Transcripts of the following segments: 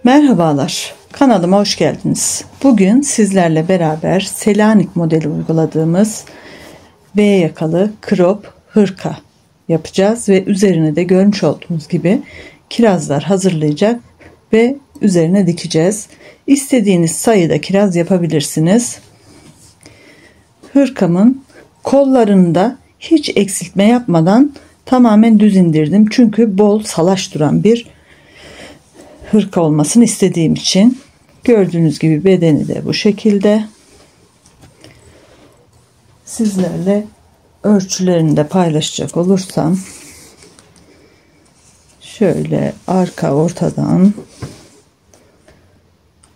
Merhabalar, kanalıma hoş geldiniz. Bugün sizlerle beraber Selanik modeli uyguladığımız V yakalı crop hırka yapacağız ve üzerine de görmüş olduğunuz gibi kirazlar hazırlayacak ve üzerine dikeceğiz. İstediğiniz sayıda kiraz yapabilirsiniz. Hırkamın kollarında hiç eksiltme yapmadan tamamen düz indirdim. Çünkü bol salaş duran bir hırka olmasını istediğim için. Gördüğünüz gibi bedeni de bu şekilde. Sizlerle ölçülerini de paylaşacak olursam şöyle arka ortadan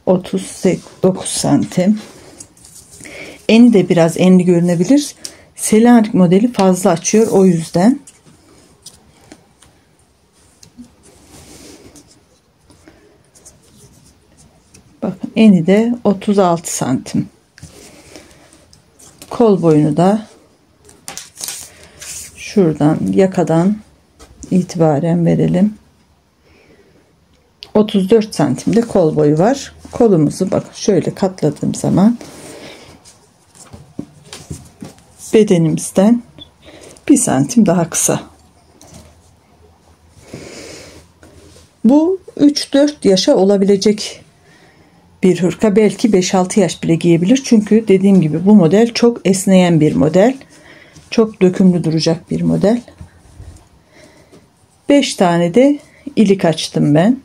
39 santim. Eni de biraz enli görünebilir. Selanik modeli fazla açıyor, o yüzden. Bakın eni de 36 santim. Kol boyunu da şuradan yakadan itibaren verelim. 34 santimde kol boyu var. Kolumuzu bakın şöyle katladığım zaman bedenimizden 1 santim daha kısa. Bu 3-4 yaşa olabilecek bir hırka, belki 5-6 yaş bile giyebilir. Çünkü dediğim gibi bu model çok esneyen bir model. Çok dökümlü duracak bir model. 5 tane de ilik açtım ben.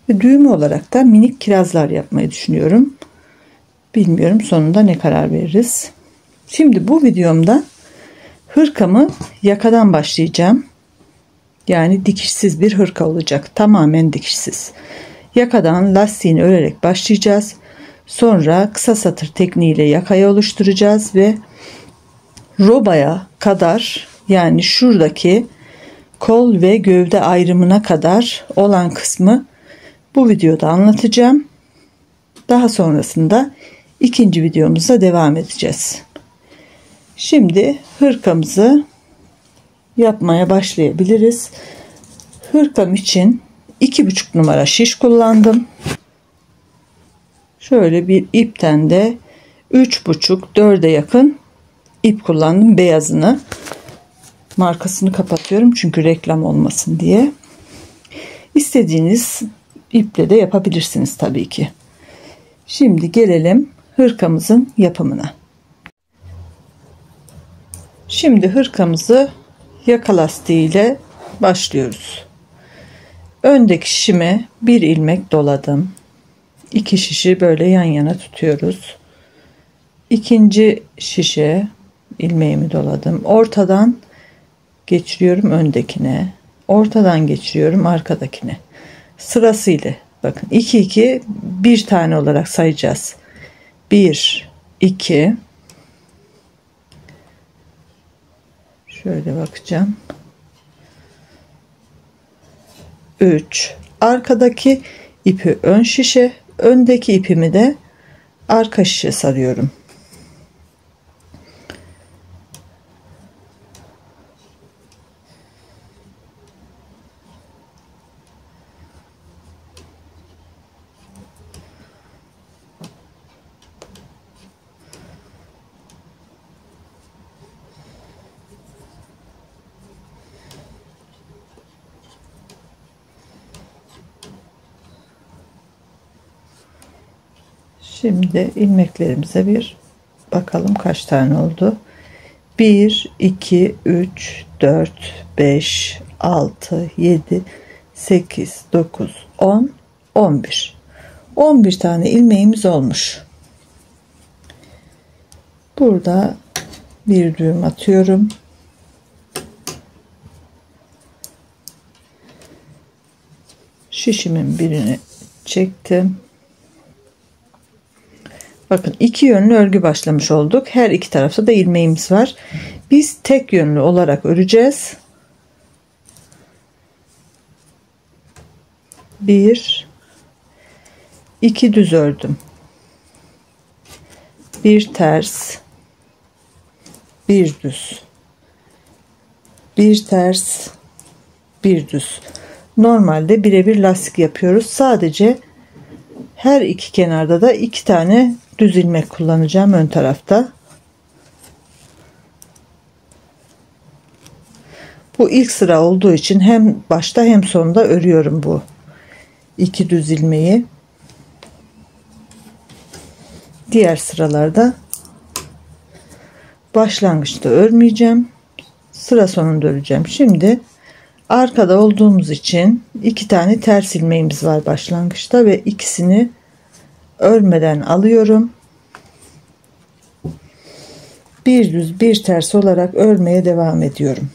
Ve düğme olarak da minik kirazlar yapmayı düşünüyorum. Bilmiyorum sonunda ne karar veririz. Şimdi bu videomda hırkamı yakadan başlayacağım. Yani dikişsiz bir hırka olacak. Tamamen dikişsiz. Yakadan lastiğini örerek başlayacağız. Sonra kısa satır tekniğiyle yakayı oluşturacağız ve robaya kadar, yani şuradaki kol ve gövde ayrımına kadar olan kısmı bu videoda anlatacağım. Daha sonrasında ikinci videomuzda devam edeceğiz. Şimdi hırkamızı yapmaya başlayabiliriz. Hırkam için 2,5 numara şiş kullandım. Şöyle bir ipten de 3,5-4'e yakın ip kullandım. Beyazını, markasını kapatıyorum çünkü reklam olmasın diye. İstediğiniz iple de yapabilirsiniz tabii ki. Şimdi gelelim hırkamızın yapımına. Şimdi hırkamızı yaka lastiği ile başlıyoruz. Öndeki şişime bir ilmek doladım. 2 şişi böyle yan yana tutuyoruz. İkinci şişe ilmeğimi doladım. Ortadan geçiriyorum öndekine. Ortadan geçiriyorum arkadakine. Sırasıyla bakın 2 2 bir tane olarak sayacağız. 1 2, şöyle bakacağım. 3. Arkadaki ipi ön şişe, öndeki ipimi de arka şişe sarıyorum. Şimdi ilmeklerimize bir bakalım kaç tane oldu. 1 2 3 4 5 6 7 8 9 10 11 tane ilmeğimiz olmuş. Burada bir düğüm atıyorum. Şişimin birini çektim. Bakın 2 yönlü örgü başlamış olduk. Her iki tarafta da ilmeğimiz var. Biz tek yönlü olarak öreceğiz. 1 2 düz ördüm. 1 ters, 1 düz, 1 ters, 1 düz. normalde birebir lastik yapıyoruz. Sadece her iki kenarda da 2 tane düz ilmek kullanacağım ön tarafta. Bu ilk sıra olduğu için hem başta hem sonda örüyorum bu 2 düz ilmeği. Diğer sıralarda başlangıçta örmeyeceğim. Sıra sonunda öreceğim. Şimdi arkada olduğumuz için 2 tane ters ilmeğimiz var başlangıçta ve ikisini örmeden alıyorum. Bir düz bir ters olarak örmeye devam ediyorum.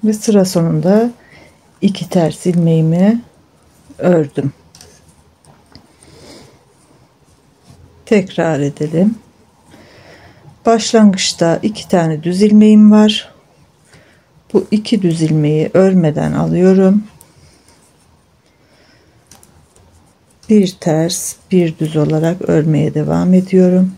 Ve sıra sonunda 2 ters ilmeğimi ördüm. Tekrar edelim. Başlangıçta 2 tane düz ilmeğim var. Bu 2 düz ilmeği örmeden alıyorum. Bir ters, bir düz olarak örmeye devam ediyorum.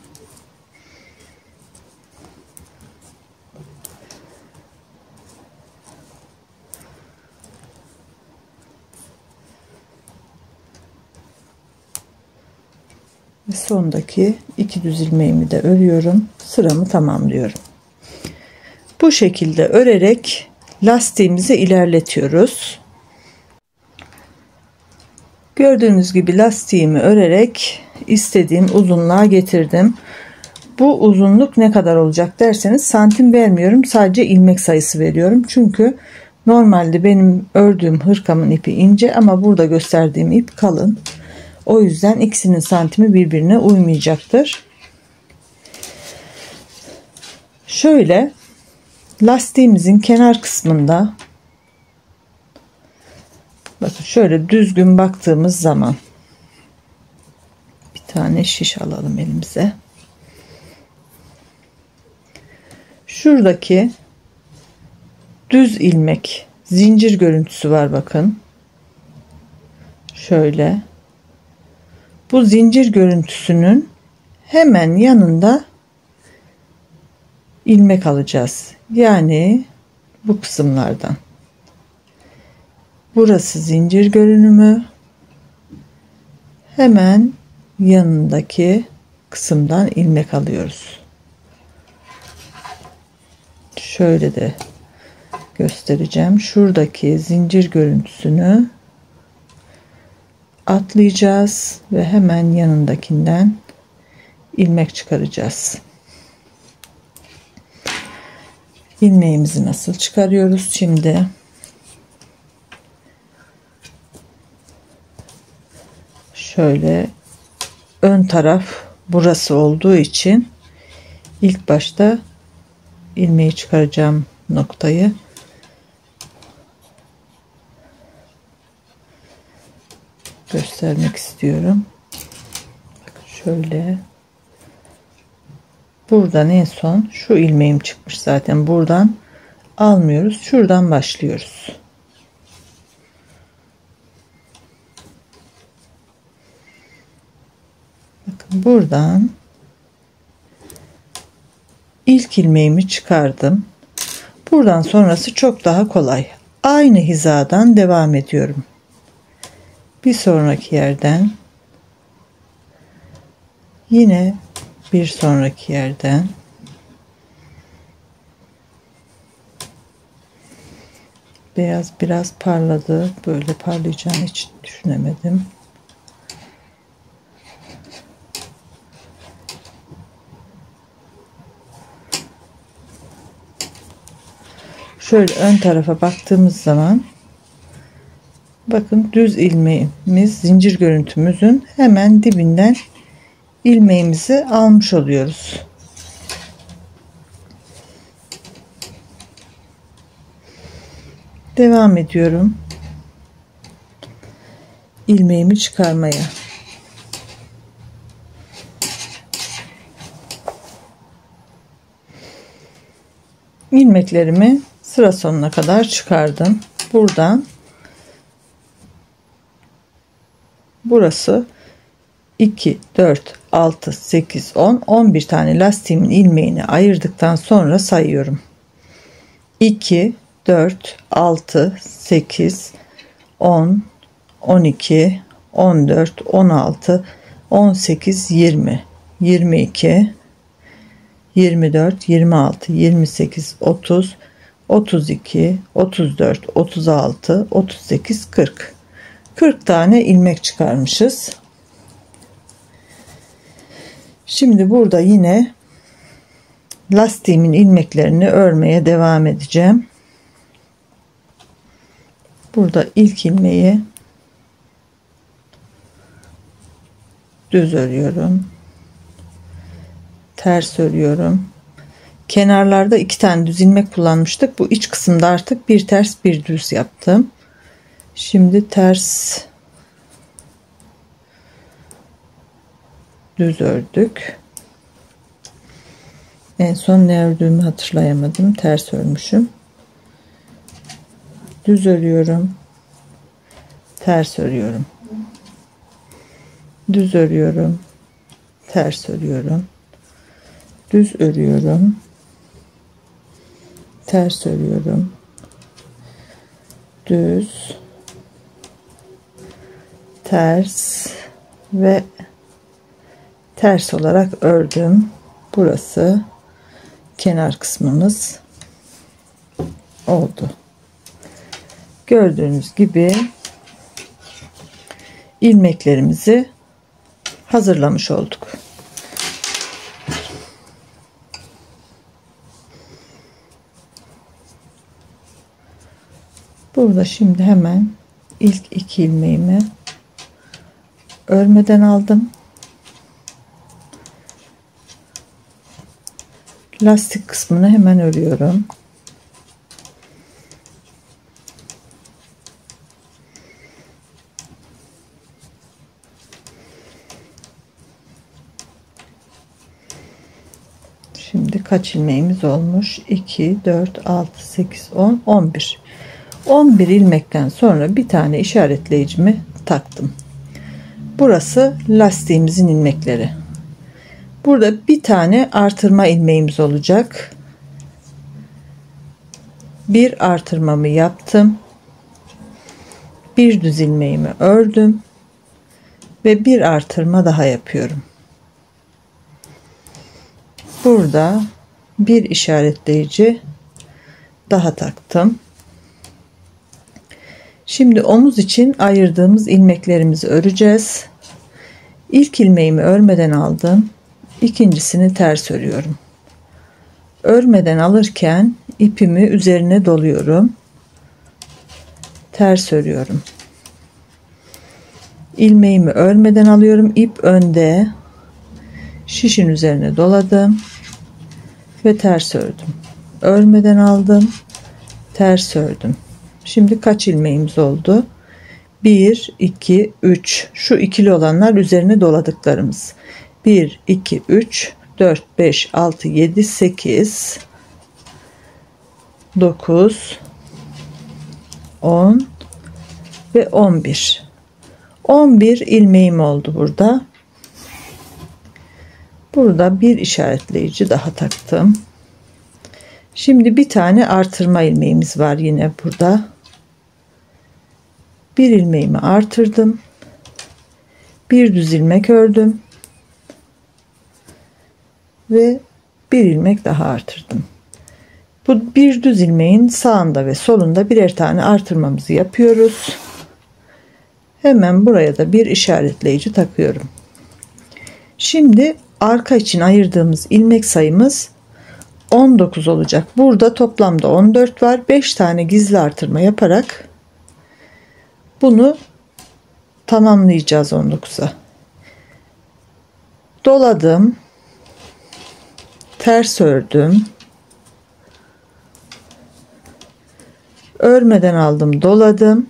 Ve sondaki 2 düz ilmeğimi de örüyorum. Sıramı tamamlıyorum. Bu şekilde örerek lastiğimizi ilerletiyoruz. Gördüğünüz gibi lastiğimi örerek istediğim uzunluğa getirdim. Bu uzunluk ne kadar olacak derseniz santim vermiyorum. Sadece ilmek sayısı veriyorum. Çünkü normalde benim ördüğüm hırkamın ipi ince ama burada gösterdiğim ip kalın. O yüzden ikisinin santimi birbirine uymayacaktır. Şöyle lastiğimizin kenar kısmında bakın şöyle düzgün baktığımız zaman bir tane şiş alalım elimize. Şuradaki düz ilmek zincir görüntüsü var bakın. Şöyle. Bu zincir görüntüsünün hemen yanında ilmek alacağız. Yani bu kısımlardan. Burası zincir görünümü. Hemen yanındaki kısımdan ilmek alıyoruz. Şöyle de göstereceğim. Şuradaki zincir görüntüsünü atlayacağız ve hemen yanındakinden ilmek çıkaracağız. İlmeğimizi nasıl çıkarıyoruz şimdi? Şöyle ön taraf burası olduğu için ilk başta ilmeği çıkaracağım noktayı göstermek istiyorum. Bakın şöyle buradan en son şu ilmeğim çıkmış zaten, buradan almıyoruz, şuradan başlıyoruz. Bakın buradan ilk ilmeğimi çıkardım. Buradan sonrası çok daha kolay. Aynı hizadan devam ediyorum. Bir sonraki yerden, yine bir sonraki yerden, beyaz biraz parladı, böyle parlayacağını hiç düşünemedim. Şöyle ön tarafa baktığımız zaman bakın düz ilmeğimiz zincir görüntümüzün hemen dibinden ilmeğimizi almış oluyoruz. Devam ediyorum ilmeğimi çıkarmaya. İlmeklerimi sıra sonuna kadar çıkardım. Buradan Burası 2, 4, 6, 8, 10, 11 tane lastiğimin ilmeğini ayırdıktan sonra sayıyorum. 2, 4, 6, 8, 10, 12, 14, 16, 18, 20, 22, 24, 26, 28, 30, 32, 34, 36, 38, 40. 40 tane ilmek çıkarmışız. Şimdi burada yine lastiğimin ilmeklerini örmeye devam edeceğim. Burada ilk ilmeği düz örüyorum. Ters örüyorum. Kenarlarda 2 tane düz ilmek kullanmıştık. Bu iç kısımda artık bir ters bir düz yaptım. Şimdi ters düz ördük. En son ne ördüğümü hatırlayamadım. Ters örmüşüm. Düz örüyorum. Ters örüyorum. Düz örüyorum. Ters örüyorum. Düz örüyorum. Ters örüyorum. Düz, ters ve ters olarak ördüm. Burası kenar kısmımız oldu. Gördüğünüz gibi ilmeklerimizi hazırlamış olduk. Burada şimdi hemen ilk 2 ilmeğimi örmeden aldım. Lastik kısmını hemen örüyorum. Şimdi kaç ilmeğimiz olmuş? 2, 4, 6, 8, 10, 11. 11 ilmekten sonra bir tane işaretleyicimi taktım. Burası lastiğimizin ilmekleri. Burada bir tane artırma ilmeğimiz olacak. Bir artırmamı yaptım. Bir düz ilmeğimi ördüm ve bir artırma daha yapıyorum. Burada bir işaretleyici daha taktım. Şimdi omuz için ayırdığımız ilmeklerimizi öreceğiz. İlk ilmeğimi örmeden aldım. İkincisini ters örüyorum. Örmeden alırken ipimi üzerine doluyorum. Ters örüyorum. İlmeğimi örmeden alıyorum. İp önde. Şişin üzerine doladım ve ters ördüm. Örmeden aldım. Ters ördüm. Şimdi kaç ilmeğimiz oldu? 1, 2, 3. Şu ikili olanlar üzerine doladıklarımız. 1, 2, 3, 4, 5, 6, 7, 8, 9, 10 ve 11. 11 ilmeğim oldu burada. Burada bir işaretleyici daha taktım. Şimdi bir tane artırma ilmeğimiz var yine burada. Bir ilmeğimi artırdım. Bir düz ilmek ördüm. Ve bir ilmek daha artırdım. Bu bir düz ilmeğin sağında ve solunda birer tane artırmamızı yapıyoruz. Hemen buraya da bir işaretleyici takıyorum. Şimdi arka için ayırdığımız ilmek sayımız 19 olacak. Burada toplamda 14 var. 5 tane gizli artırma yaparak bunu tamamlayacağız 19'a. Doladım. Ters ördüm. Örmeden aldım, doladım.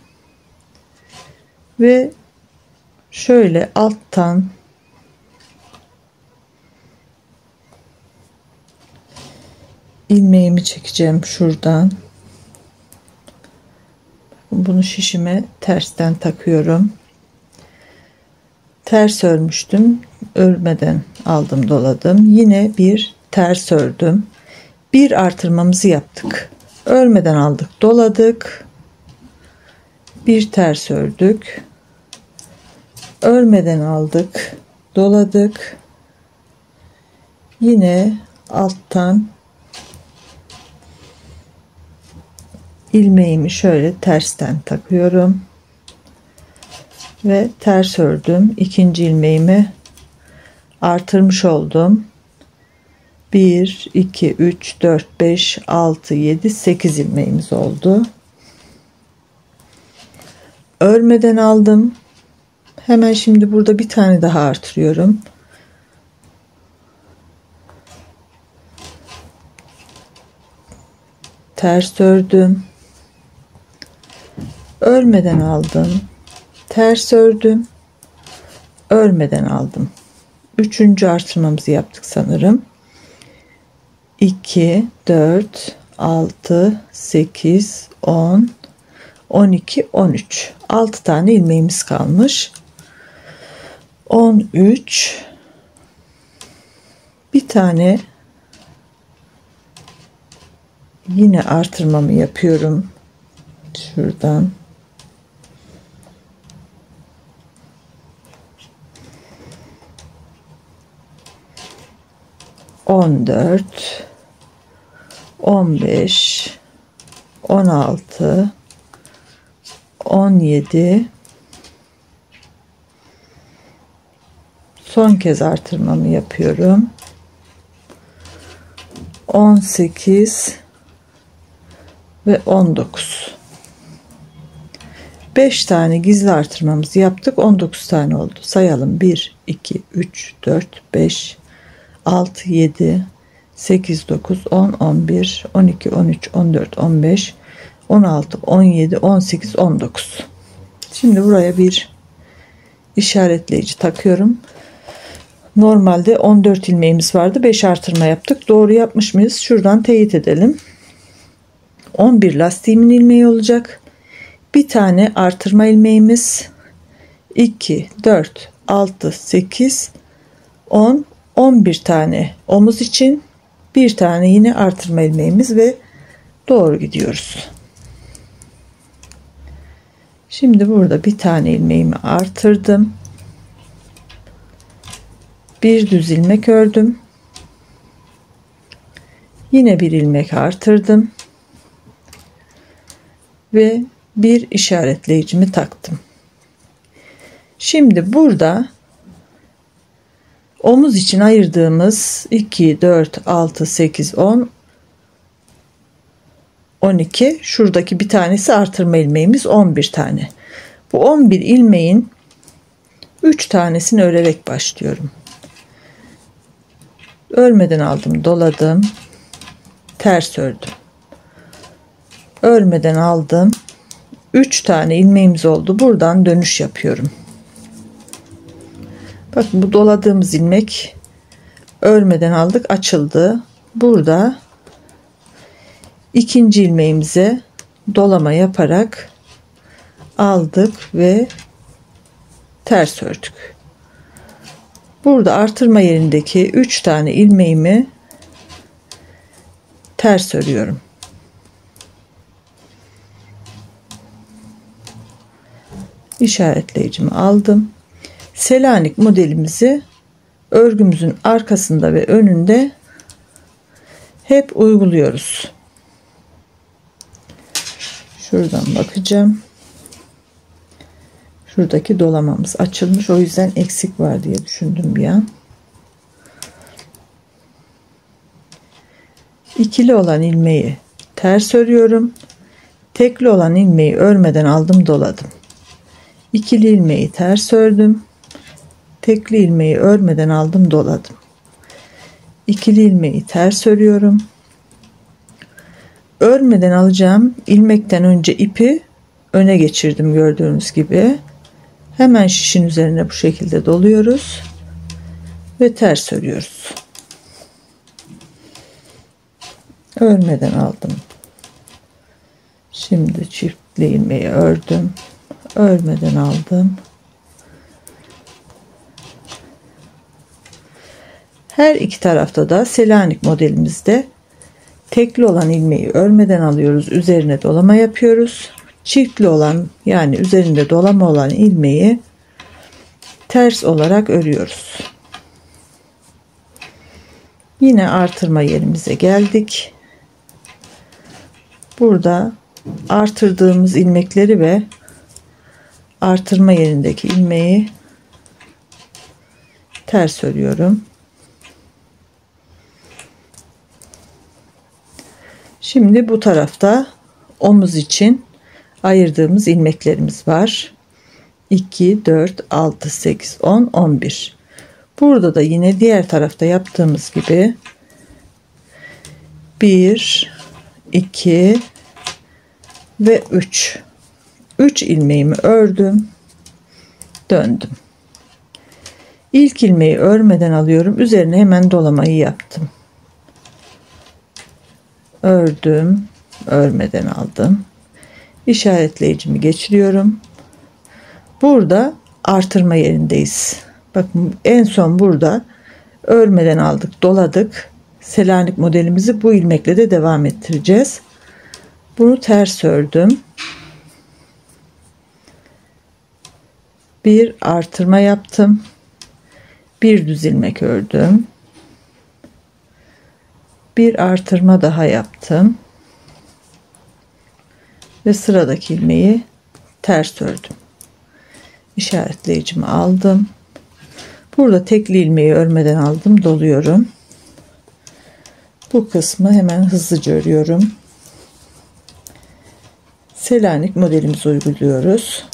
Ve şöyle alttan ilmeğimi çekeceğim şuradan. Bunu şişime tersten takıyorum. ters örmüştüm. Örmeden aldım, doladım. Yine bir ters ördüm. Bir artırmamızı yaptık. Örmeden aldık, doladık. Bir ters ördük. Örmeden aldık, doladık. Yine alttan ilmeğimi şöyle tersten takıyorum ve ters ördüm. İkinci ilmeğimi artırmış oldum. 1 2 3 4 5 6 7 8 ilmeğimiz oldu. Örmeden aldım. Hemen şimdi burada bir tane daha artırıyorum. Ters ördüm. Örmeden aldım. Ters ördüm. Örmeden aldım. Üçüncü artırmamızı yaptık sanırım. 2 4 6 8 10 12 13 6 tane ilmeğimiz kalmış. 13 bir tane yine artırmamı yapıyorum şuradan. On dört, 15, 16, 17. Son kez artırmamı yapıyorum. 18 ve 19. 5 tane gizli artırmamızı yaptık. 19 tane oldu. Sayalım. 1 2 3 4 5 6 7 8 9 10 11 12 13 14 15 16 17 18 19. Şimdi buraya bir işaretleyici takıyorum. Normalde 14 ilmeğimiz vardı. 5 artırma yaptık. Doğru yapmış mıyız? Şuradan teyit edelim. 11 lastiğimin ilmeği olacak. Bir tane artırma ilmeğimiz. 2 4 6 8 10 11 tane omuz için, bir tane yine artırma ilmeğimiz ve doğru gidiyoruz. Şimdi burada bir tane ilmeğimi artırdım. Bir düz ilmek ördüm. Yine bir ilmek artırdım ve bir işaretleyicimi taktım. Şimdi burada omuz için ayırdığımız 2 4 6 8 10 12, şuradaki bir tanesi artırma ilmeğimiz, 11 tane. Bu 11 ilmeğin 3 tanesini örerek başlıyorum. Örmeden aldım, doladım, ters ördüm. Örmeden aldım. 3 tane ilmeğimiz oldu. Buradan dönüş yapıyorum. Bakın, bu doladığımız ilmek örmeden aldık, açıldı. Burada ikinci ilmeğimize dolama yaparak aldık ve ters ördük. Burada artırma yerindeki 3 tane ilmeğimi ters örüyorum. İşaretleyicimi aldım. Selanik modelimizi örgümüzün arkasında ve önünde hep uyguluyoruz. Şuradan bakacağım. Şuradaki dolamamız açılmış. O yüzden eksik var diye düşündüm bir an. İkili olan ilmeği ters örüyorum. Tekli olan ilmeği örmeden aldım, doladım. İkili ilmeği ters ördüm. Tekli ilmeği örmeden aldım, doladım. İkili ilmeği ters örüyorum. Örmeden alacağım ilmekten önce ipi öne geçirdim, gördüğünüz gibi. Hemen şişin üzerine bu şekilde doluyoruz ve ters örüyoruz. Örmeden aldım. Şimdi çiftli ilmeği ördüm. Örmeden aldım. Her iki tarafta da Selanik modelimizde tekli olan ilmeği örmeden alıyoruz. Üzerine dolama yapıyoruz. Çiftli olan, yani üzerinde dolama olan ilmeği ters olarak örüyoruz. Yine artırma yerimize geldik. Burada artırdığımız ilmekleri ve artırma yerindeki ilmeği ters örüyorum. Şimdi bu tarafta omuz için ayırdığımız ilmeklerimiz var. 2, 4, 6, 8, 10, 11. Burada da yine diğer tarafta yaptığımız gibi 1, 2 ve 3. 3 ilmeğimi ördüm. Döndüm. İlk ilmeği örmeden alıyorum. Üzerine hemen dolamayı yaptım. Ördüm. Örmeden aldım. İşaretleyicimi geçiriyorum. Burada artırma yerindeyiz. Bakın en son burada örmeden aldık, doladık. Selanik modelimizi bu ilmekle de devam ettireceğiz. Bunu ters ördüm. Bir artırma yaptım. Bir düz ilmek ördüm. Bir artırma daha yaptım. Ve sıradaki ilmeği ters ördüm. İşaretleyicimi aldım. Burada tekli ilmeği örmeden aldım, doluyorum. Bu kısmı hemen hızlıca örüyorum. Selanik modelimizi uyguluyoruz.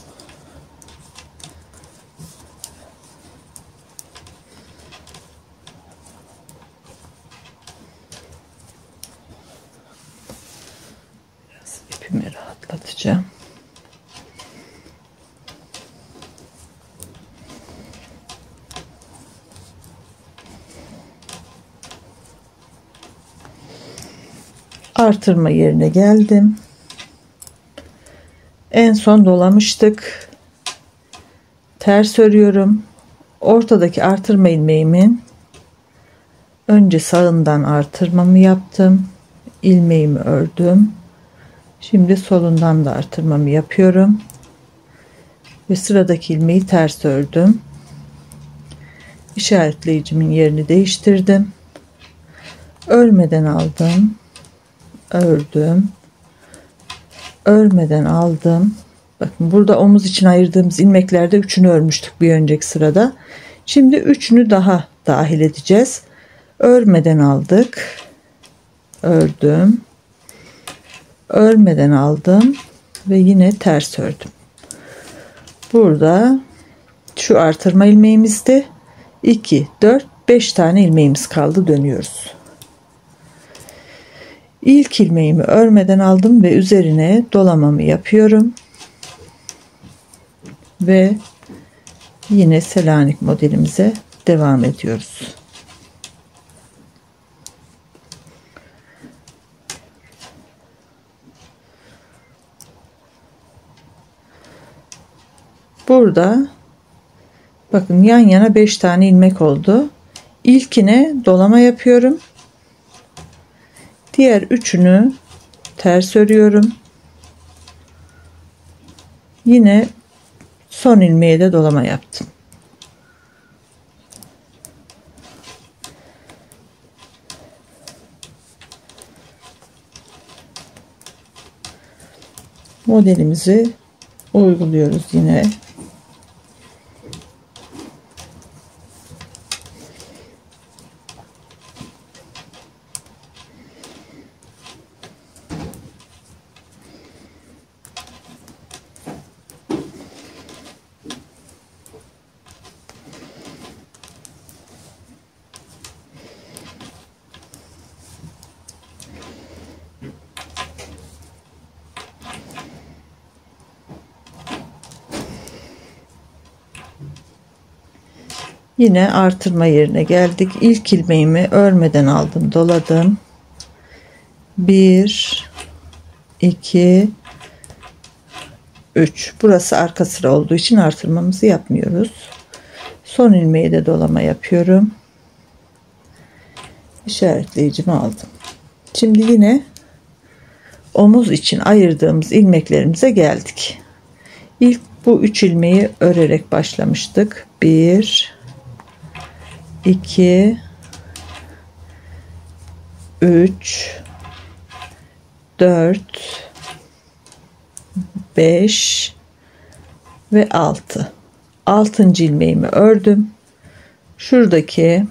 Biraz ipimi rahatlatacağım. Artırma yerine geldim. En son dolamıştık. Ters örüyorum. Ortadaki artırma ilmeğimin önce sağından artırmamı yaptım. İlmeğimi ördüm. Şimdi solundan da artırmamı yapıyorum. Ve sıradaki ilmeği ters ördüm. İşaretleyicimin yerini değiştirdim. Örmeden aldım. Ördüm. Örmeden aldım. Bakın burada omuz için ayırdığımız ilmeklerde üçünü örmüştük bir önceki sırada. Şimdi üçünü daha dahil edeceğiz. Örmeden aldık. Ördüm. Örmeden aldım ve yine ters ördüm. Burada şu artırma ilmeğimizde 2, 4, 5 tane ilmeğimiz kaldı. Dönüyoruz. İlk ilmeğimi örmeden aldım ve üzerine dolamamı yapıyorum. Ve yine Selanik modelimize devam ediyoruz. Burada bakın yan yana 5 tane ilmek oldu. İlkine dolama yapıyorum. Diğer üçünü ters örüyorum. Yine son ilmeğe de dolama yaptım. Modelimizi uyguluyoruz yine. Yine artırma yerine geldik. İlk ilmeğimi örmeden aldım, doladım. 1 2 3. Burası arka sıra olduğu için artırmamızı yapmıyoruz. Son ilmeği de dolama yapıyorum. işaretleyicimi aldım. Şimdi yine omuz için ayırdığımız ilmeklerimize geldik. İlk bu 3 ilmeği örerek başlamıştık. 1 2 3 4 5 ve 6. 6. ilmeğimi ördüm. Şuradaki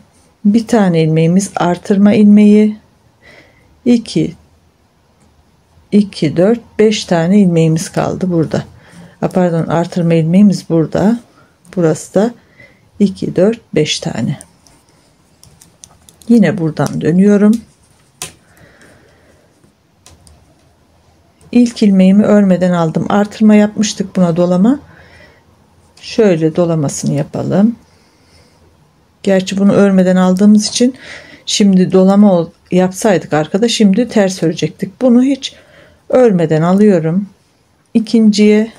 bir tane ilmeğimiz artırma ilmeği, 2 4 5 tane ilmeğimiz kaldı burada. Pardon, artırma ilmeğimiz burada. Burası da 2 4 5 tane. Yine buradan dönüyorum. İlk ilmeğimi örmeden aldım. Artırma yapmıştık buna, dolama. Şöyle dolamasını yapalım. Gerçi bunu örmeden aldığımız için şimdi dolama yapsaydık arkada şimdi ters örecektik. Bunu hiç örmeden alıyorum. İkinciye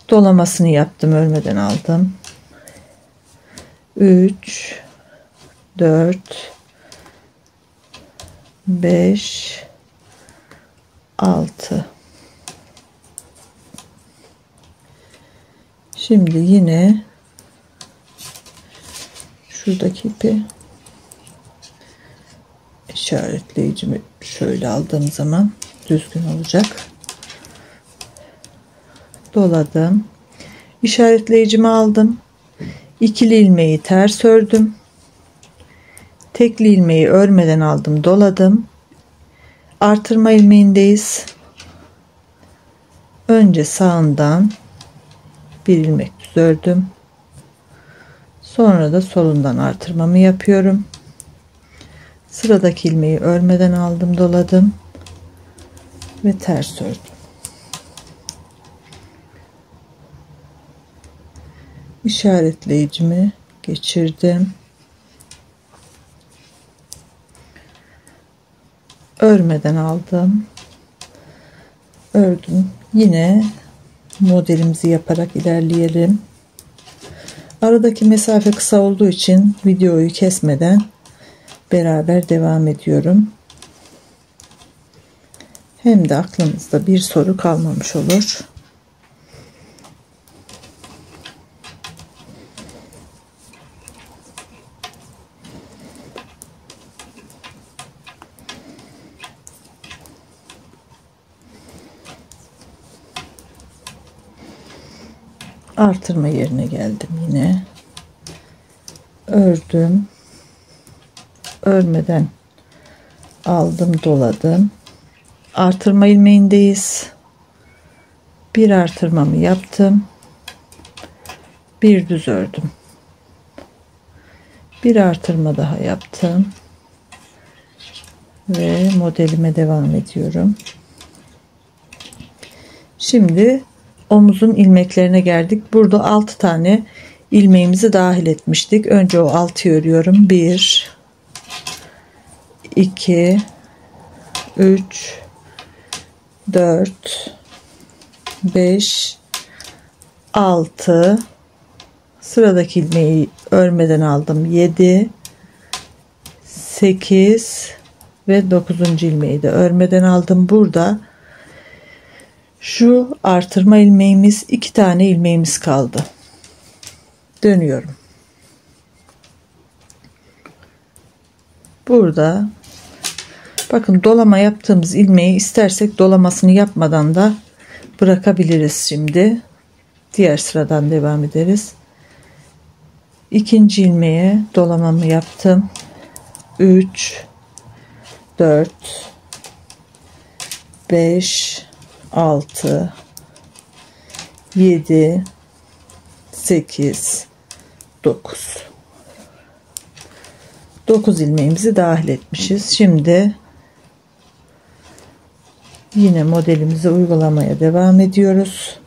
dolamasını yaptım, örmeden aldım. 3 4 5 6. Şimdi yine şuradaki ipi işaretleyicimi şöyle aldığım zaman düzgün olacak. Doladım. İşaretleyicimi aldım. İkili ilmeği ters ördüm. Tekli ilmeği örmeden aldım, doladım. Artırma ilmeğindeyiz. Önce sağından bir ilmek düz ördüm. Sonra da solundan artırmamı yapıyorum. Sıradaki ilmeği örmeden aldım, doladım ve ters ördüm. İşaretleyicimi geçirdim. Örmeden aldım. Ördüm. Yine modelimizi yaparak ilerleyelim. Aradaki mesafe kısa olduğu için videoyu kesmeden beraber devam ediyorum. Hem de aklınızda bir soru kalmamış olur. Artırma yerine geldim yine. Ördüm. Örmeden aldım, doladım. Artırma ilmeğindeyiz. Bir artırmamı yaptım. Bir düz ördüm. Bir artırma daha yaptım. Ve modelime devam ediyorum. Şimdi omuzun ilmeklerine geldik. Burada 6 tane ilmeğimizi dahil etmiştik. Önce o 6'yı örüyorum. 1 2 3 4 5 6. Sıradaki ilmeği örmeden aldım. 7 8 ve 9. ilmeği de örmeden aldım. Burada şu artırma ilmeğimiz, 2 tane ilmeğimiz kaldı. Dönüyorum. Burada bakın, dolama yaptığımız ilmeği istersek dolamasını yapmadan da bırakabiliriz. Şimdi diğer sıradan devam ederiz. İkinci ilmeğe dolamamı yaptım. 3 4 5 6 7 8 9. 9 ilmeğimizi dahil etmişiz. Şimdi yine modelimizi uygulamaya devam ediyoruz.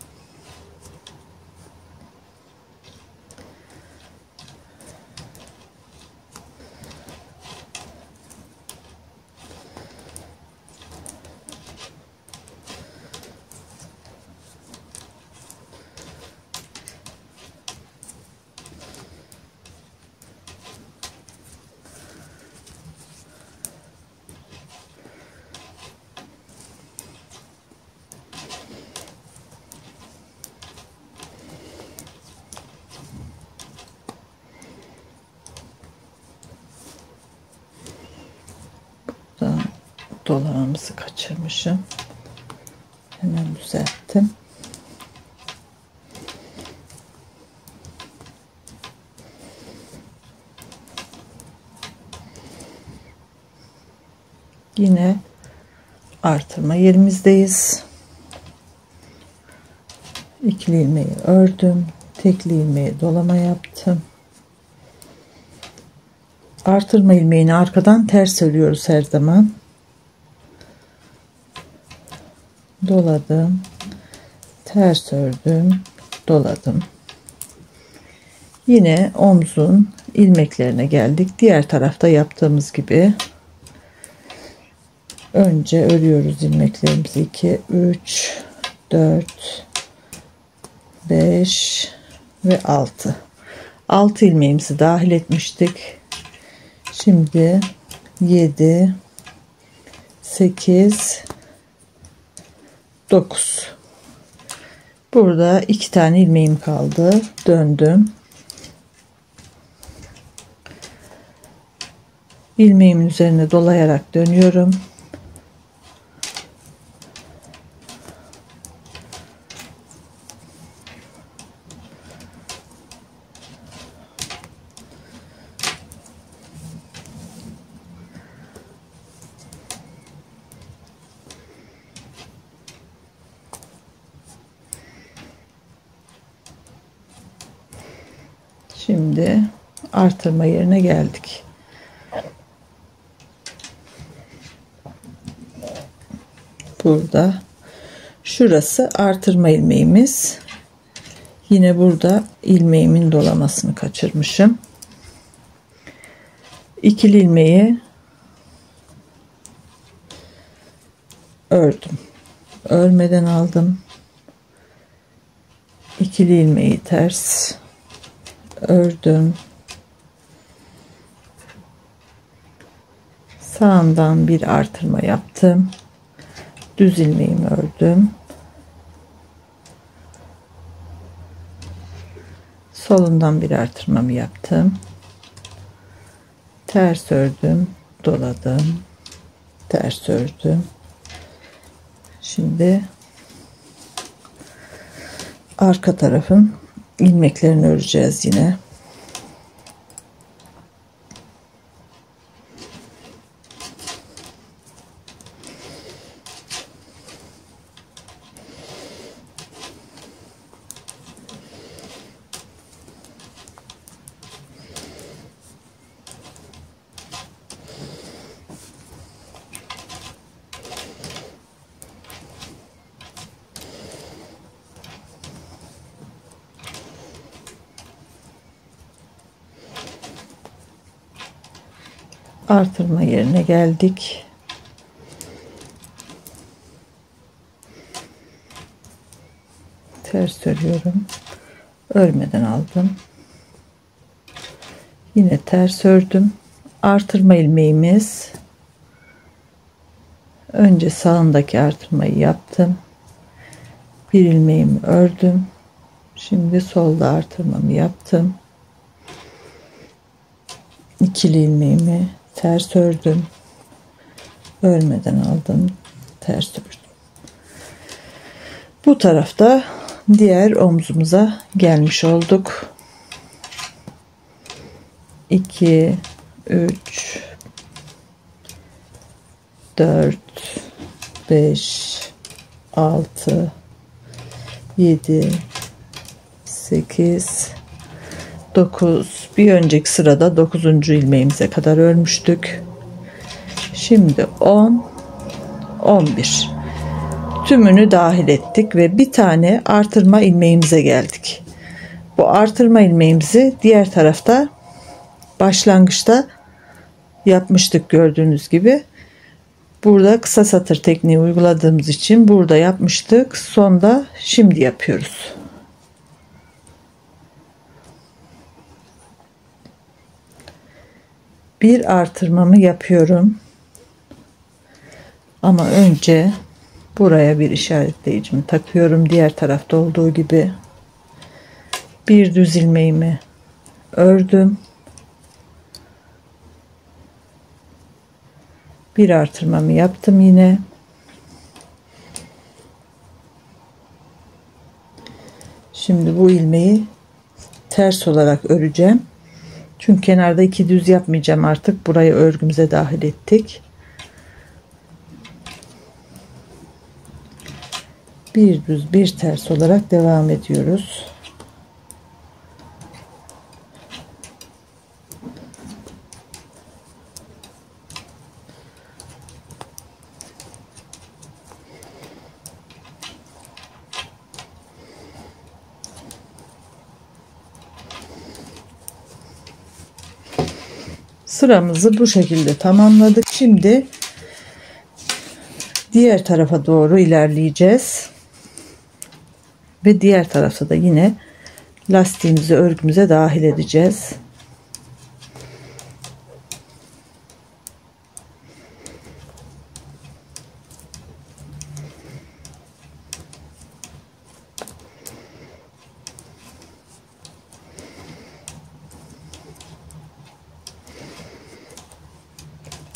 Dolağımızı kaçırmışım. Hemen düzelttim. Yine artırma yerimizdeyiz. İkili ilmeği ördüm. Tekli ilmeği dolama yaptım. Artırma ilmeğini arkadan ters örüyoruz her zaman. Doladım. Ters ördüm. Doladım. Yine omzun ilmeklerine geldik. Diğer tarafta yaptığımız gibi önce örüyoruz ilmeklerimizi. 2, 3, 4, 5 ve 6. 6 ilmeğimizi dahil etmiştik. Şimdi 7, 8, 9. Burada 2 tane ilmeğim kaldı. Döndüm. İlmeğimin üzerine dolayarak dönüyorum. Şimdi artırma yerine geldik. Burada şurası artırma ilmeğimiz. Yine burada ilmeğimin dolamasını kaçırmışım. İkili ilmeği ördüm. Örmeden aldım. İkili ilmeği ters ördüm. Sağından bir artırma yaptım. Düz ilmeğimi ördüm. Solundan bir artırmamı yaptım. Ters ördüm, doladım. Ters ördüm. Şimdi arka tarafın ilmeklerini öreceğiz yine. Artırma yerine geldik. Ters örüyorum. Örmeden aldım. Yine ters ördüm. Artırma ilmeğimiz. Önce sağındaki artırmayı yaptım. Bir ilmeğimi ördüm. Şimdi solda artırmamı yaptım. İkili ilmeğimi ters ördüm. Örmeden aldım. Ters ördüm. Bu tarafta diğer omzumuza gelmiş olduk. 2, 3, 4, 5, 6, 7, 8, 9. Bir önceki sırada 9. ilmeğimize kadar örmüştük. Şimdi 10, 11. Tümünü dahil ettik ve bir tane artırma ilmeğimize geldik. Bu artırma ilmeğimizi diğer tarafta başlangıçta yapmıştık gördüğünüz gibi. Burada kısa satır tekniği uyguladığımız için burada yapmıştık. Sonda şimdi yapıyoruz. Bir artırmamı yapıyorum. Ama önce buraya bir işaretleyicimi takıyorum. Diğer tarafta olduğu gibi bir düz ilmeğimi ördüm. Bir artırmamı yaptım yine. Şimdi bu ilmeği ters olarak öreceğim. Çünkü kenarda 2 düz yapmayacağım artık. Burayı örgümüze dahil ettik. Bir düz bir ters olarak devam ediyoruz. Sıramızı bu şekilde tamamladık. Şimdi diğer tarafa doğru ilerleyeceğiz. Ve diğer tarafta da yine lastiğimizi örgümüze dahil edeceğiz.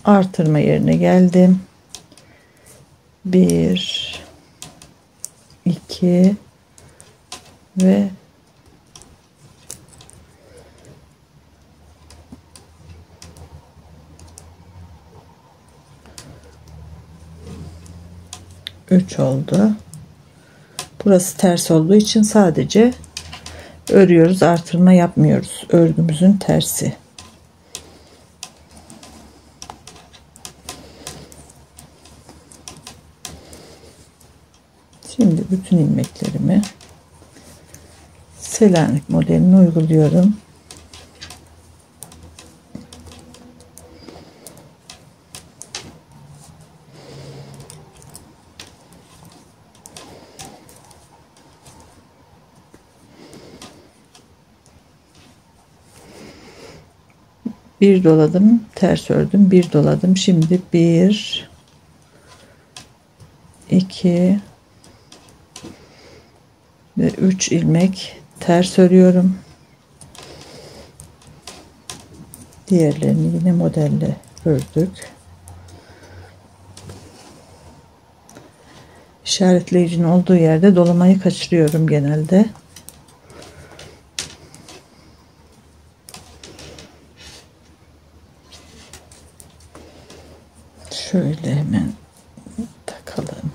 Artırma yerine geldim. 1 2 ve 3 oldu. Burası ters olduğu için sadece örüyoruz, artırma yapmıyoruz. Örgümüzün tersi. Şimdi bütün ilmeklerimi Selanik modelini uyguluyorum. Bir doladım, ters ördüm, bir doladım. Şimdi 1 2 ve 3 ilmek ters örüyorum. Diğerlerini yine modelle ördük. İşaretleyicinin olduğu yerde dolamayı kaçırıyorum genelde. Şöyle hemen takalım.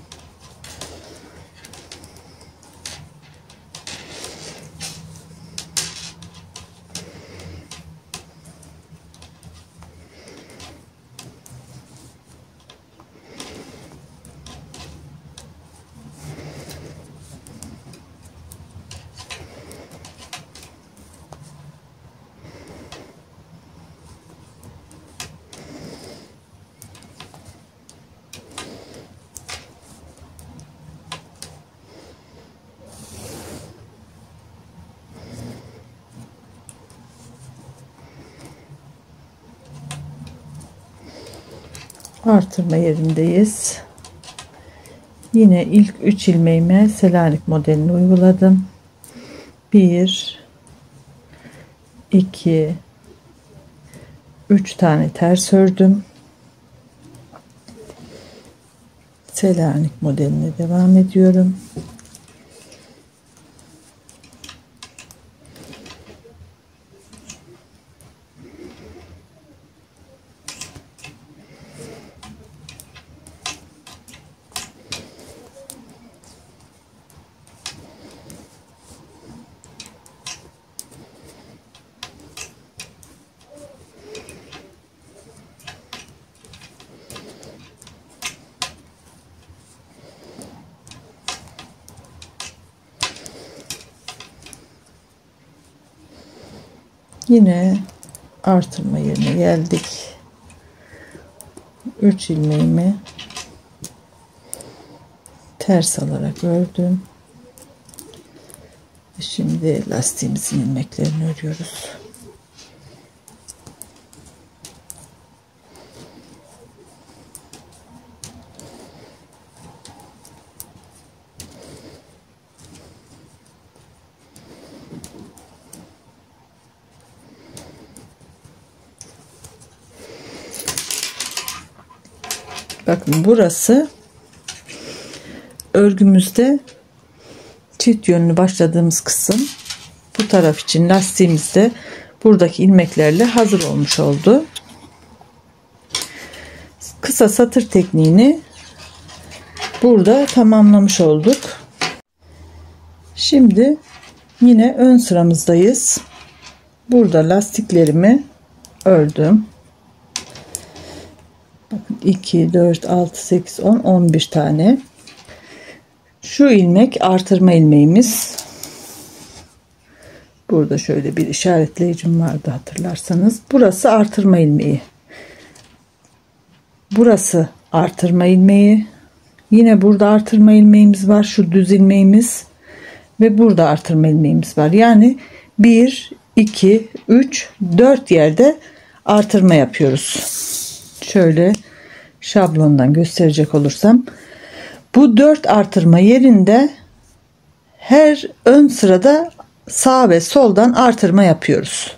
Artırma yerindeyiz. Yine ilk 3 ilmeğime Selanik modelini uyguladım. 1 2 3 tane ters ördüm. Selanik modeline devam ediyorum. Yine artırma yerine geldik. 3 ilmeğimi ters alarak ördüm. Şimdi lastiğimizin ilmeklerini örüyoruz. Bakın burası örgümüzde çift yönlü başladığımız kısım. Bu taraf için lastiğimiz de buradaki ilmeklerle hazır olmuş oldu. Kısa satır tekniğini burada tamamlamış olduk. Şimdi yine ön sıramızdayız. Burada lastiklerimi ördüm. Bakın 2, 4, 6, 8, 10, 11 tane. Şu ilmek artırma ilmeğimiz. Burada şöyle bir işaretleyicim vardı hatırlarsanız. Burası artırma ilmeği. Burası artırma ilmeği. Yine burada artırma ilmeğimiz var. Şu düz ilmeğimiz. Ve burada artırma ilmeğimiz var. Yani 1, 2, 3, 4 yerde artırma yapıyoruz. Şöyle şablondan gösterecek olursam. Bu 4 artırma yerinde her ön sırada sağ ve soldan artırma yapıyoruz.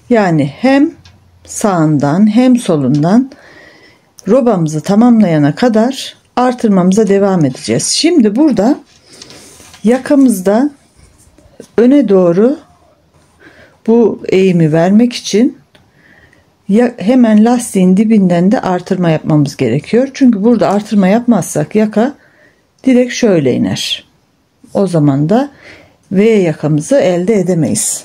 Yani hem sağından hem solundan robamızı tamamlayana kadar artırmamıza devam edeceğiz. Şimdi burada yakamızda öne doğru bu eğimi vermek için hemen lastiğin dibinden de artırma yapmamız gerekiyor. Çünkü burada artırma yapmazsak yaka direkt şöyle iner. O zaman da V yakamızı elde edemeyiz.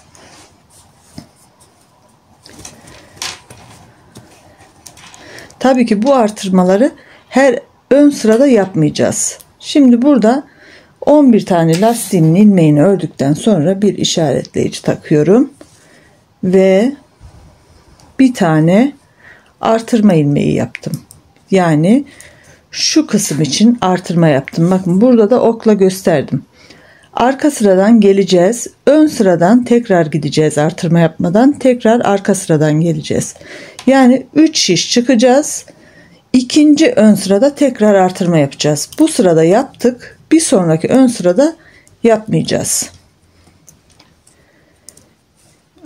Tabii ki bu artırmaları her ön sırada yapmayacağız. Şimdi burada 11 tane lastiğimin ilmeğini ördükten sonra bir işaretleyici takıyorum ve bir tane artırma ilmeği yaptım. Yani şu kısım için artırma yaptım. Bakın burada da okla gösterdim. Arka sıradan geleceğiz. Ön sıradan tekrar gideceğiz. Artırma yapmadan tekrar arka sıradan geleceğiz. Yani 3 şiş çıkacağız. İkinci ön sırada tekrar artırma yapacağız. Bu sırada yaptık. Bir sonraki ön sırada yapmayacağız.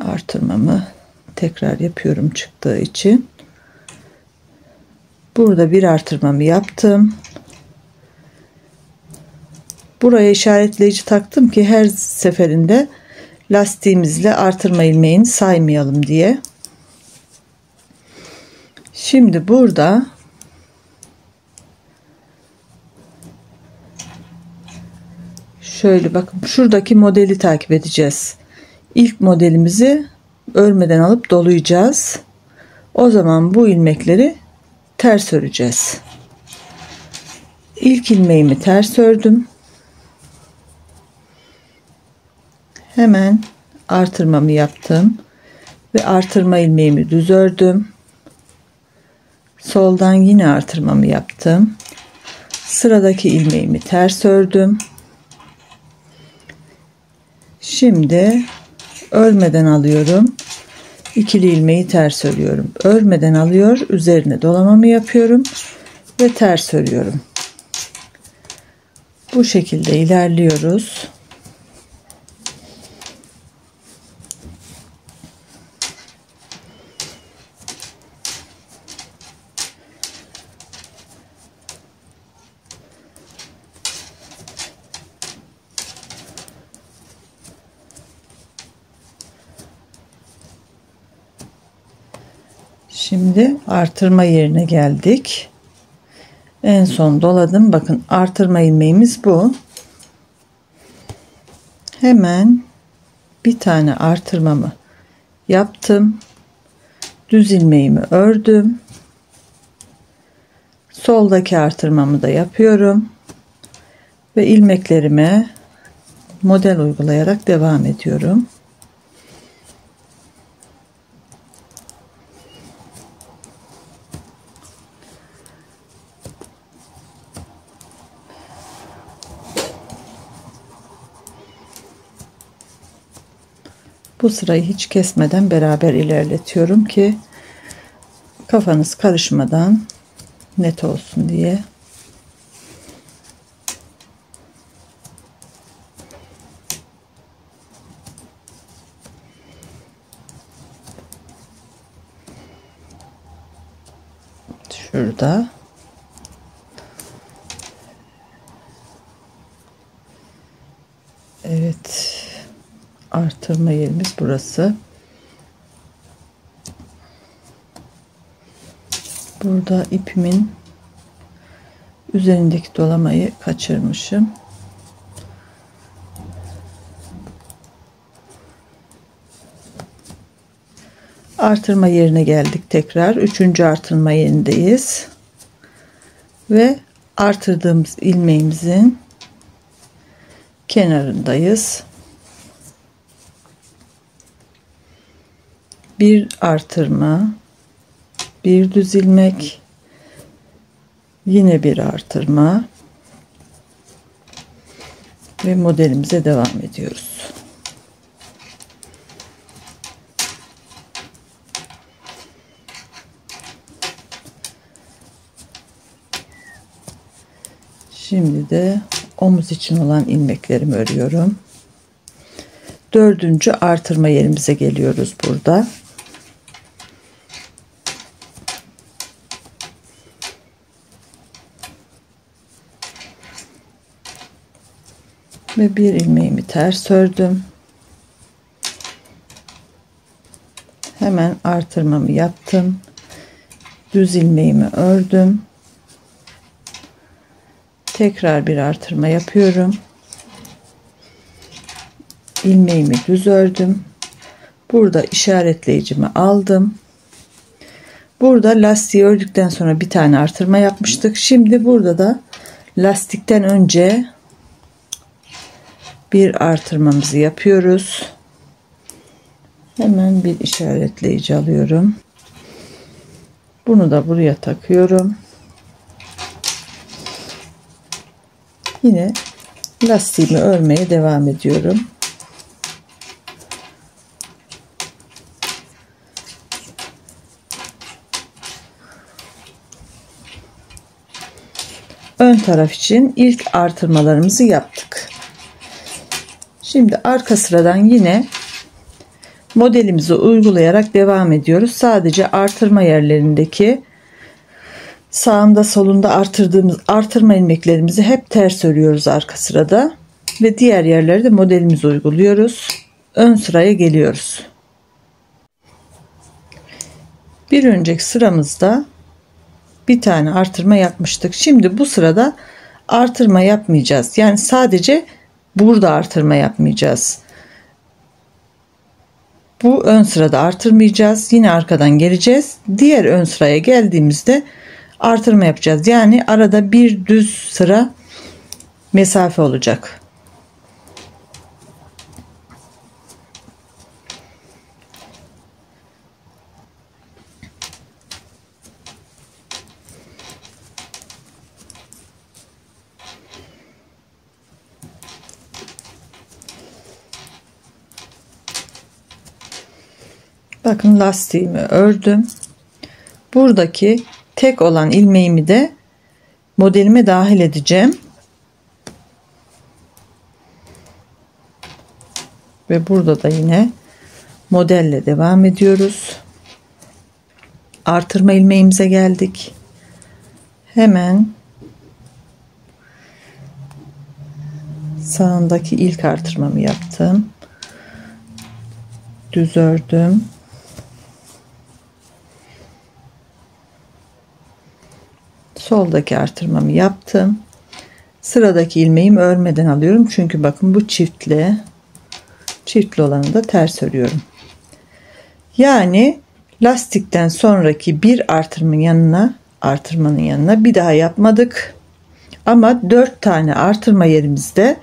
Artırmamı tekrar yapıyorum çıktığı için. Burada bir artırmamı yaptım. Buraya işaretleyici taktım ki her seferinde lastiğimizle artırma ilmeğini saymayalım diye. Şimdi burada şöyle bakın şuradaki modeli takip edeceğiz. İlk modelimizi örmeden alıp dolayacağız. O zaman bu ilmekleri ters öreceğiz. İlk ilmeğimi ters ördüm. Hemen artırmamı yaptım ve artırma ilmeğimi düz ördüm. Soldan yine artırmamı yaptım. Sıradaki ilmeğimi ters ördüm. Şimdi örmeden alıyorum. İkili ilmeği ters örüyorum. Örmeden alıyor, üzerine dolamamı yapıyorum ve ters örüyorum. Bu şekilde ilerliyoruz. Şimdi artırma yerine geldik. En son doladım. Bakın artırma ilmeğimiz bu. Hemen bir tane artırmamı yaptım. Düz ilmeğimi ördüm. Soldaki artırmamı da yapıyorum. Ve ilmeklerime model uygulayarak devam ediyorum. Bu sırayı hiç kesmeden beraber ilerletiyorum ki kafanız karışmadan net olsun diye. Şurada. Evet. Artırma yerimiz burası. Burada ipimin üzerindeki dolamayı kaçırmışım. Artırma yerine geldik tekrar. 3. artırma yerindeyiz. Ve artırdığımız ilmeğimizin kenarındayız. Bir artırma, bir düz ilmek, yine bir artırma ve modelimize devam ediyoruz. Şimdi de omuz için olan ilmeklerimi örüyorum. 4. artırma yerimize geliyoruz burada. Ve bir ilmeğimi ters ördüm. Hemen artırmamı yaptım. Düz ilmeğimi ördüm. Tekrar bir artırma yapıyorum. İlmeğimi düz ördüm. Burada işaretleyicimi aldım. Burada lastiği ördükten sonra bir tane artırma yapmıştık. Şimdi burada da lastikten önce bir artırmamızı yapıyoruz. Hemen bir işaretleyici alıyorum. Bunu da buraya takıyorum. Yine lastiğimi örmeye devam ediyorum. Ön taraf için ilk artırmalarımızı yaptık. Şimdi arka sıradan yine modelimizi uygulayarak devam ediyoruz. Sadece artırma yerlerindeki sağında solunda artırma ilmeklerimizi hep ters örüyoruz arka sırada ve diğer yerlerde modelimizi uyguluyoruz. Ön sıraya geliyoruz. Bir önceki sıramızda bir tane artırma yapmıştık. Şimdi bu sırada artırma yapmayacağız. Yani sadece burada artırma yapmayacağız. Bu ön sırada artırmayacağız. Yine arkadan geleceğiz. Diğer ön sıraya geldiğimizde artırma yapacağız. Yani arada bir düz sıra mesafe olacak. Bakın lastiğimi ördüm. Buradaki tek olan ilmeğimi de modelime dahil edeceğim. Ve burada da yine modelle devam ediyoruz. Artırma ilmeğimize geldik. Hemen sağındaki ilk artırmamı yaptım. Düz ördüm. Soldaki artırmamı yaptım. Sıradaki ilmeğimi örmeden alıyorum. Çünkü bakın bu çiftli. Çiftli olanı da ters örüyorum. Yani lastikten sonraki bir artırmanın yanına bir daha yapmadık. Ama 4 tane artırma yerimizde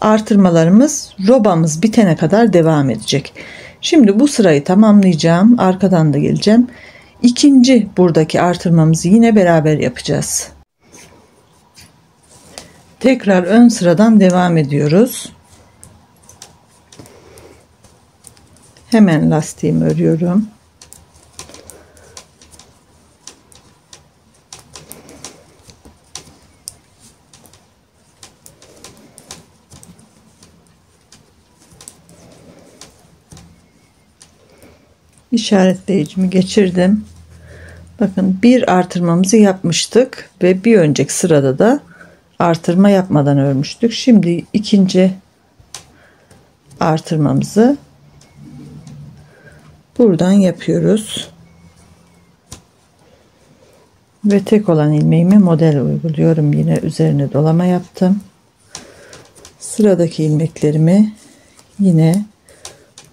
artırmalarımız robamız bitene kadar devam edecek. Şimdi bu sırayı tamamlayacağım. Arkadan da geleceğim. İkinci buradaki artırmamızı yine beraber yapacağız. Tekrar ön sıradan devam ediyoruz. Hemen lastiğimi örüyorum. İşaretleyicimi geçirdim. Bakın bir artırmamızı yapmıştık ve bir önceki sırada da artırma yapmadan örmüştük. Şimdi ikinci artırmamızı buradan yapıyoruz. Ve tek olan ilmeğimi model uyguluyorum. Yine üzerine dolama yaptım. Sıradaki ilmeklerimi yine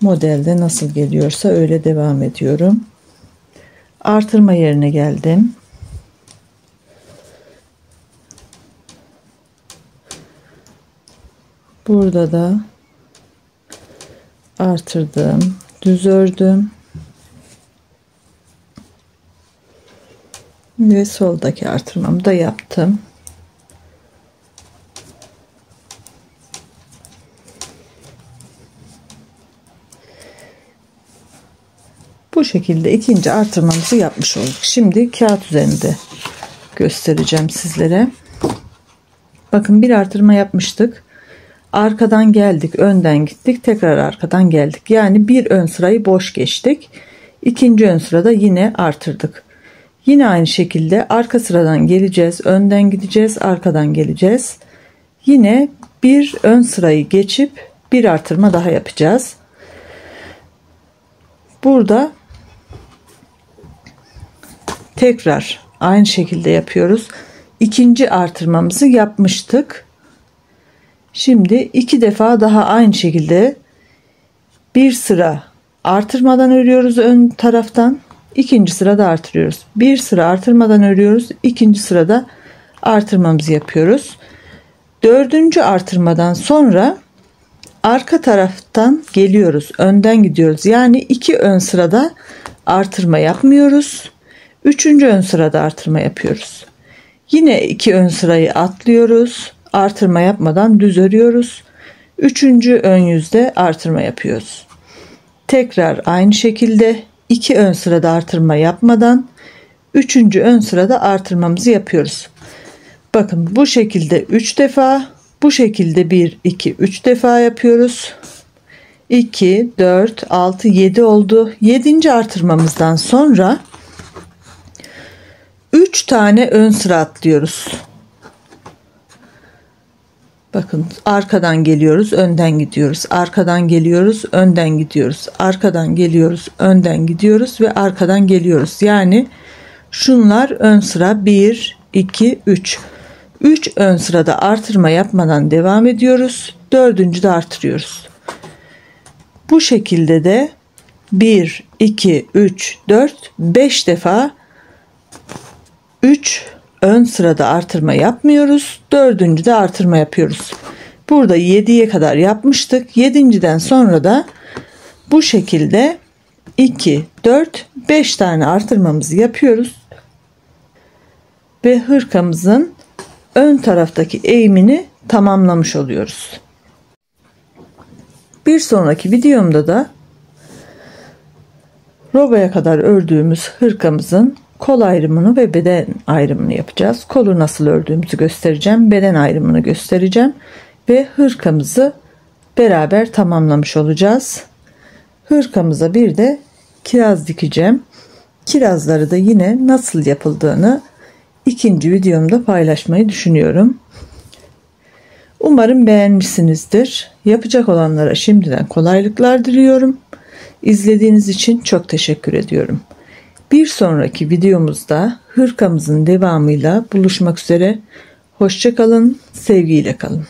modelde nasıl geliyorsa öyle devam ediyorum. Artırma yerine geldim. Burada da artırdım, düz ördüm ve soldaki artırmamı da yaptım. Bu şekilde ikinci artırmamızı yapmış olduk. Şimdi kağıt üzerinde göstereceğim sizlere. Bakın bir artırma yapmıştık. Arkadan geldik, önden gittik, tekrar arkadan geldik. Yani bir ön sırayı boş geçtik. İkinci ön sırada yine artırdık. Yine aynı şekilde arka sıradan geleceğiz, önden gideceğiz, arkadan geleceğiz. Yine bir ön sırayı geçip bir artırma daha yapacağız. Burada tekrar aynı şekilde yapıyoruz. İkinci artırmamızı yapmıştık. Şimdi iki defa daha aynı şekilde bir sıra artırmadan örüyoruz ön taraftan. İkinci sırada artırıyoruz. Bir sıra artırmadan örüyoruz. İkinci sırada artırmamızı yapıyoruz. Dördüncü artırmadan sonra arka taraftan geliyoruz. Önden gidiyoruz. Yani iki ön sırada artırma yapmıyoruz. Üçüncü ön sırada artırma yapıyoruz. Yine iki ön sırayı atlıyoruz. Artırma yapmadan düz örüyoruz. Üçüncü ön yüzde artırma yapıyoruz. Tekrar aynı şekilde iki ön sırada artırma yapmadan üçüncü ön sırada artırmamızı yapıyoruz. Bakın bu şekilde 3 defa, bu şekilde 1 2 3 defa yapıyoruz. 2 4 6 7 oldu. 7. artırmamızdan sonra 3 tane ön sıra atlıyoruz. Bakın arkadan geliyoruz, önden gidiyoruz. Arkadan geliyoruz, önden gidiyoruz. Arkadan geliyoruz, önden gidiyoruz ve arkadan geliyoruz. Yani şunlar ön sıra 1 2 3. 3 ön sırada artırma yapmadan devam ediyoruz. Dördüncü de artırıyoruz. Bu şekilde de 1 2 3 4 5 defa 3 ön sırada artırma yapmıyoruz. Dördüncü de artırma yapıyoruz. Burada 7'ye kadar yapmıştık. 7.'den sonra da bu şekilde 2 4 5 tane artırmamızı yapıyoruz. Ve hırkamızın ön taraftaki eğimini tamamlamış oluyoruz. Bir sonraki videomda da robaya kadar ördüğümüz hırkamızın kol ayrımını ve beden ayrımını yapacağız. Kolu nasıl ördüğümüzü göstereceğim. Beden ayrımını göstereceğim. Ve hırkamızı beraber tamamlamış olacağız. Hırkamıza bir de kiraz dikeceğim. Kirazları da yine nasıl yapıldığını ikinci videomda paylaşmayı düşünüyorum. Umarım beğenmişsinizdir. Yapacak olanlara şimdiden kolaylıklar diliyorum. İzlediğiniz için çok teşekkür ediyorum. Bir sonraki videomuzda hırkamızın devamıyla buluşmak üzere. Hoşça kalın, sevgiyle kalın.